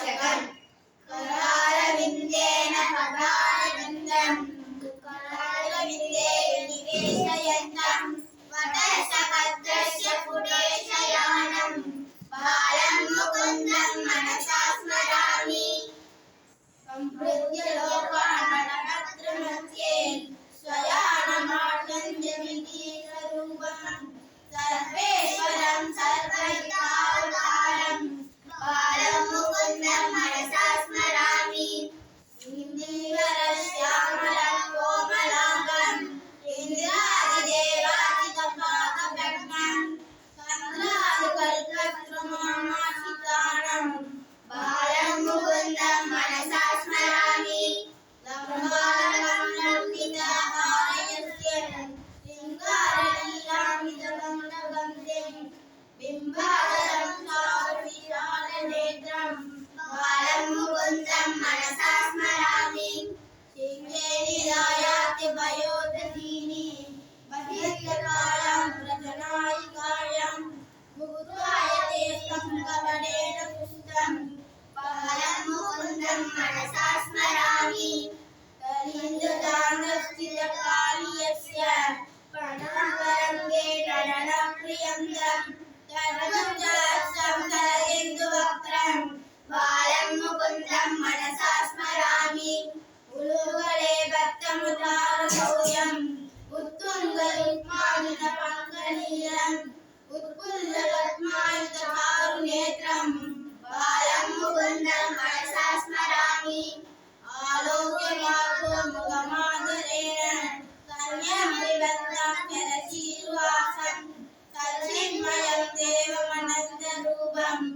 दशकम् करारविन्देन खगारविन्दम् करारविन्दे निवेशयन्तम् वटसपत्रस्य पुटेशयानम् बालं मुकुन्दं मनसा स्मरामि संहृत्य लोकान् वटपत्रमध्ये स्वयानमार्गञ्जमितीस्वरूपम् सर्वेश्वरं सर्वहितावतारं बालं मुकुन्दं मनसा स्मरामि इन्दीवरश्यामलं कोमलाङ्गम् इन्द्रादिदेवादितपादप्रज्ञं चन्द्रादिकल्पद्रुमामाशितानं बालं मुकुन्दं मनसा स्मरामि लम्बालकं लम्बिताहारयस्य बिम्बादरं चारुविशालनेत्रं बालं मुकुन्दं मनसा स्मरामि श्रीनिधायाति वयोदधीनि बहिर्यकायां रचनायिकायां मुकुटायते कवलेन पुष्टं बालं मुकुन्दं मनसा स्मरामि कलिन्दुदानस्थितकालीयस्य प्रणवरङ्गे नयनप्रियन्दम् तरदुज्जलसंतरेन्दुवक्त्रं बालं मुकुन्दं मनसा स्मरामि उलुगले भक्तमुदारगौर्यम् उत्तुङ्गरुक्मायुधपङ्कनीलम् उत्पुल्लपद्मायुधचारुनेत्रं बालं मुकुन्दं मनसा स्मरामि आलोक्यमार्गो मुखमादरेण कन्यं विवक्तं चरसीरुहासं तच्चिन्मयं देवमनन्तरूपम्